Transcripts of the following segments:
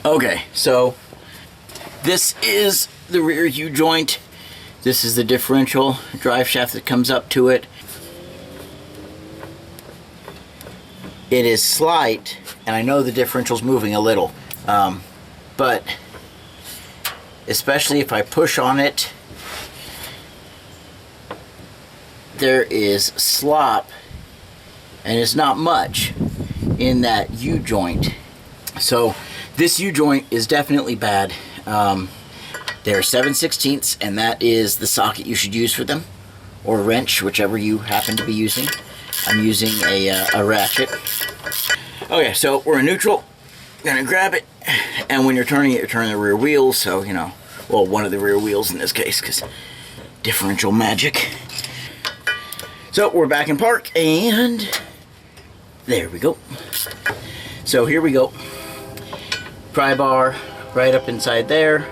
Okay, so this is the rear U-joint. This is the differential drive shaft that comes up to it. It is slight, and I know the differential's moving a little, but especially if I push on it, there is slop, and it's not much in that U-joint. So this U-joint is definitely bad. They're 7/16, and that is the socket you should use for them, or wrench, whichever you happen to be using. I'm using a ratchet. Okay, so we're in neutral. Gonna grab it, and when you're turning it, you're turning the rear wheels, so, you know, well, one of the rear wheels in this case, because differential magic. So we're back in park, and there we go. So here we go. Pry bar right up inside there.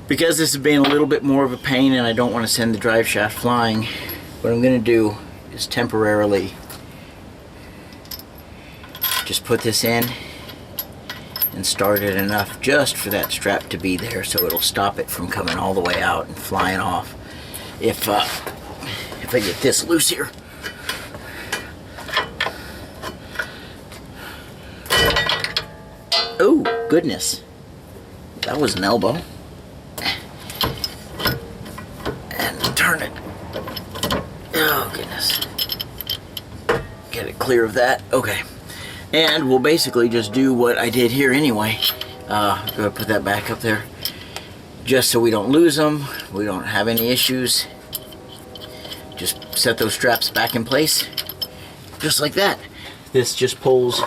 Because this is being a little bit more of a pain and I don't want to send the drive shaft flying, what I'm going to do is temporarily just put this in and start it enough just for that strap to be there, so it'll stop it from coming all the way out and flying off. If I get this loose here. Oh, goodness. That was an elbow. And turn it. Oh, goodness. Get it clear of that. Okay. And we'll basically just do what I did here anyway. I'm going to put that back up there. Just so we don't lose them. We don't have any issues. Just set those straps back in place. Just like that. This just pulls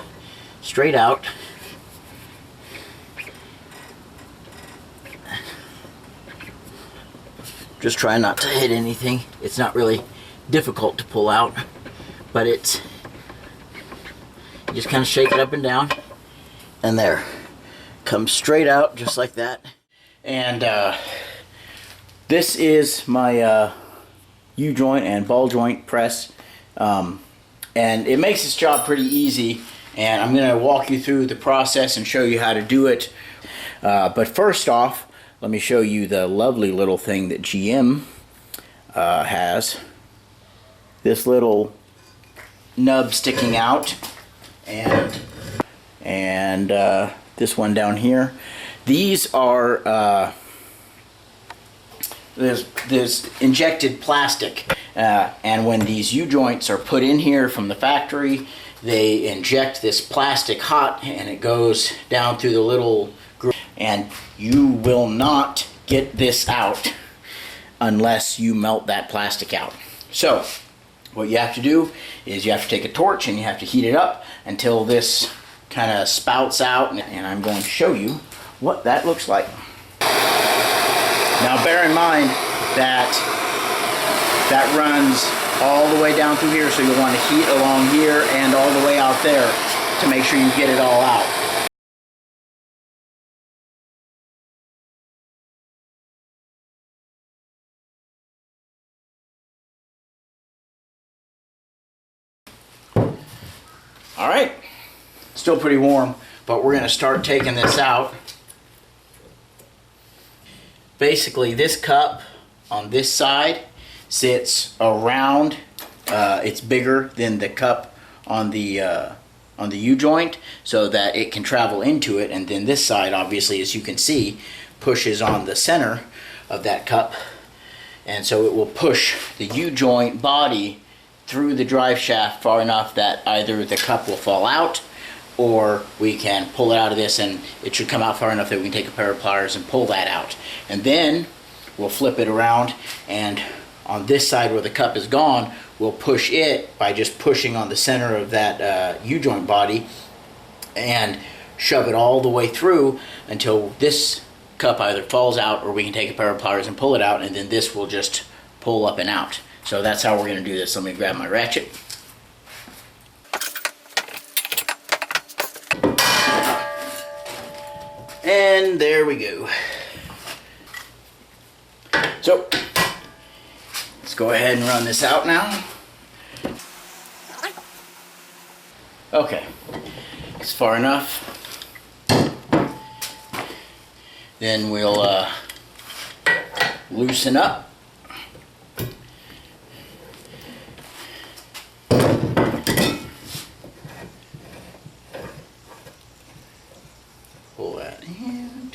straight out. Just try not to hit anything. It's not really difficult to pull out, but it's, you just kind of shake it up and down, and there, comes straight out just like that. And this is my U-joint and ball joint press, and it makes this job pretty easy, and I'm going to walk you through the process and show you how to do it. But first off, let me show you the lovely little thing that GM has. This little nub sticking out, and this one down here. These are there's injected plastic, and when these U-joints are put in here from the factory, they inject this plastic hot, and it goes down through the little groove, and you will not get this out unless you melt that plastic out. So what you have to do is you have to take a torch and you have to heat it up until this kind of spouts out, and I'm going to show you what that looks like. Now bear in mind that that runs all the way down through here, so you'll want to heat along here and all the way out there to make sure you get it all out. Alright, still pretty warm, but we're going to start taking this out. Basically, this cup on this side sits around, it's bigger than the cup on the U-joint, so that it can travel into it, and then this side, obviously, as you can see, pushes on the center of that cup, and so it will push the U-joint body through the drive shaft far enough that either the cup will fall out, or we can pull it out of this, and it should come out far enough that we can take a pair of pliers and pull that out. And then we'll flip it around, and on this side where the cup is gone, we'll push it by just pushing on the center of that U-joint body and shove it all the way through until this cup either falls out, or we can take a pair of pliers and pull it out, and then this will just pull up and out. So that's how we're going to do this. Let me grab my ratchet. And there we go. So let's go ahead and run this out now. Okay, it's far enough. Then we'll loosen up. Pull that in.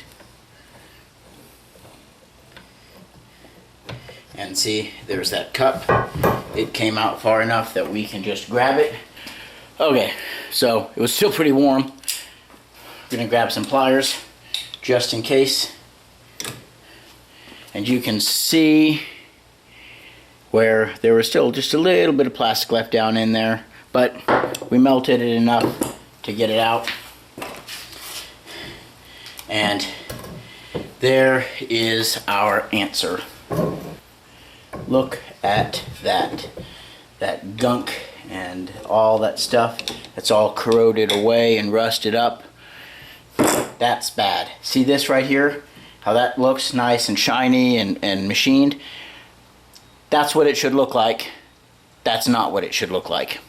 And see, there's that cup. It came out far enough that we can just grab it. Okay, so it was still pretty warm. We're gonna grab some pliers just in case. And you can see where there was still just a little bit of plastic left down in there, but we melted it enough to get it out. And there is our answer. Look at that gunk and all that stuff. It's all corroded away and rusted up. That's bad. See this right here? How that looks nice and shiny and machined? That's what it should look like. That's not what it should look like.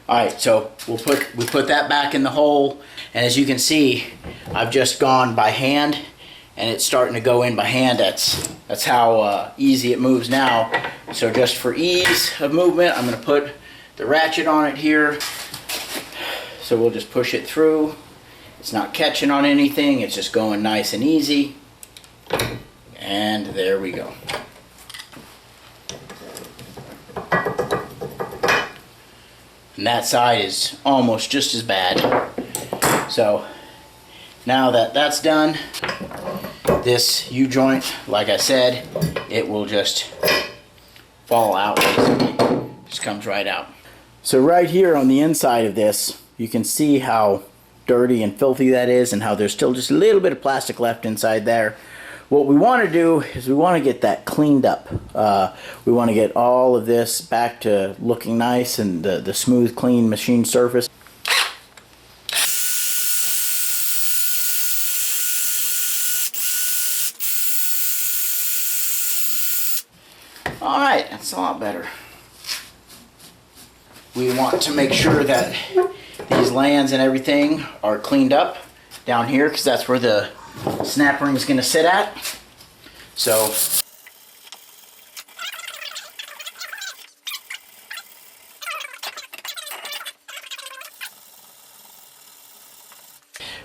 Alright, so we put that back in the hole, and as you can see, I've just gone by hand, and it's starting to go in by hand. That's how easy it moves now. So just for ease of movement, I'm going to put the ratchet on it here. So we'll just push it through. It's not catching on anything, it's just going nice and easy. And there we go. And that side is almost just as bad. So now that that's done, this U-joint, like I said, it will just fall out basically. Just comes right out. So right here on the inside of this, you can see how dirty and filthy that is, and how there's still just a little bit of plastic left inside there. What we want to do is we want to get that cleaned up. We want to get all of this back to looking nice and the smooth, clean machine surface. Alright, that's a lot better. We want to make sure that these lands and everything are cleaned up down here, because that's where the snap ring is going to sit at. So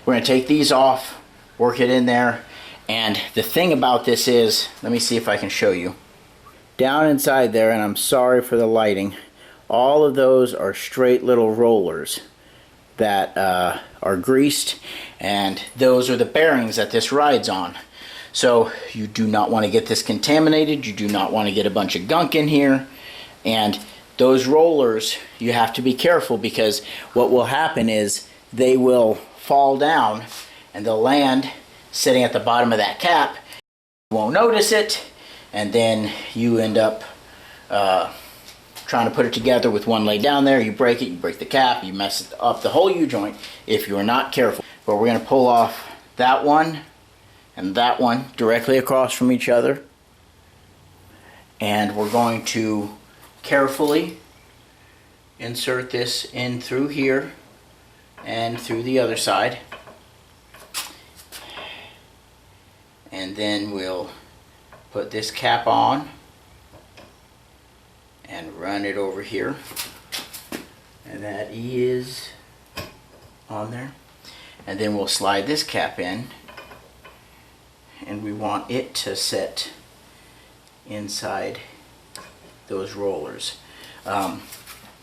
we're going to take these off, work it in there, and the thing about this is, let me see if I can show you. Down inside there, and I'm sorry for the lighting, all of those are straight little rollers that are greased, and those are the bearings that this rides on. So you do not want to get this contaminated. You do not want to get a bunch of gunk in here. And those rollers, you have to be careful, because what will happen is they will fall down and they'll land sitting at the bottom of that cap. You won't notice it, and then you end up trying to put it together with one laid down there. You break it, you break the cap, you mess up the whole U-joint if you are not careful. But we're going to pull off that one and that one directly across from each other. And we're going to carefully insert this in through here and through the other side. And then we'll put this cap on and run it over here, and that is on there. And then we'll slide this cap in, and we want it to sit inside those rollers. And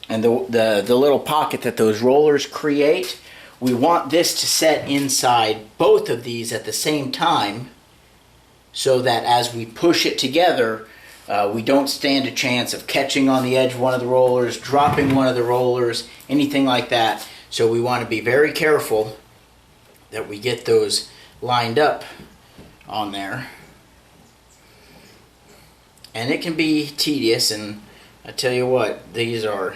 the little pocket that those rollers create, we want this to set inside both of these at the same time, so that as we push it together, we don't stand a chance of catching on the edge of one of the rollers, dropping one of the rollers, anything like that. So we want to be very careful that we get those lined up on there. And it can be tedious, and I tell you what, these are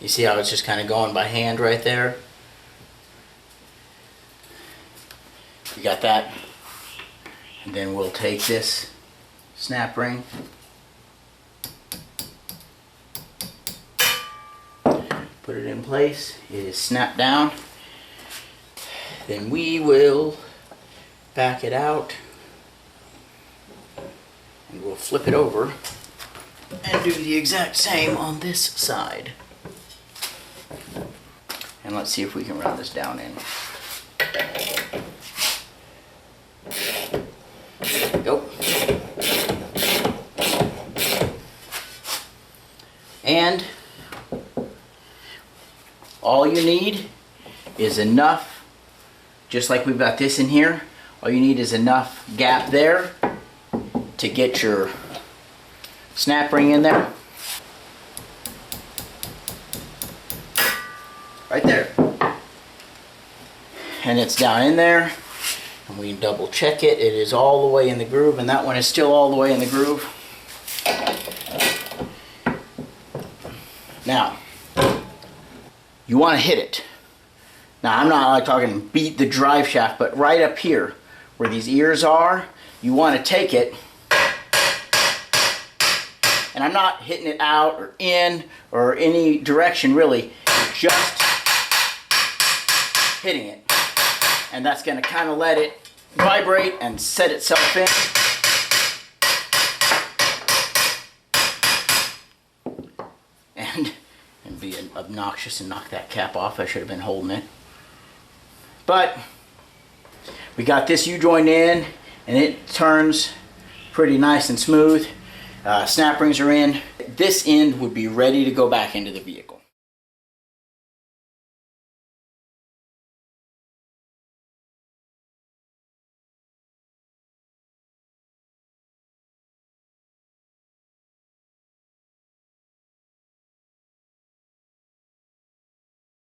you see how it's just kind of going by hand right there? You got that? And then we'll take this snap ring. Put it in place. It is snapped down. Then we will back it out and we'll flip it over and do the exact same on this side. And let's see if we can run this down in. There we go. And all you need is enough, just like we've got this in here, all you need is enough gap there to get your snap ring in there. Right there. And it's down in there. And we can double check it. It is all the way in the groove, and that one is still all the way in the groove. Now, you want to hit it. Now, I'm not like talking beat the drive shaft, but right up here where these ears are, you want to take it. And I'm not hitting it out or in or any direction really, just hitting it. And that's going to kind of let it vibrate and set itself in. And be obnoxious and knock that cap off. I should have been holding it. But we got this U-joint in and it turns pretty nice and smooth. Snap rings are in. This end would be ready to go back into the vehicle.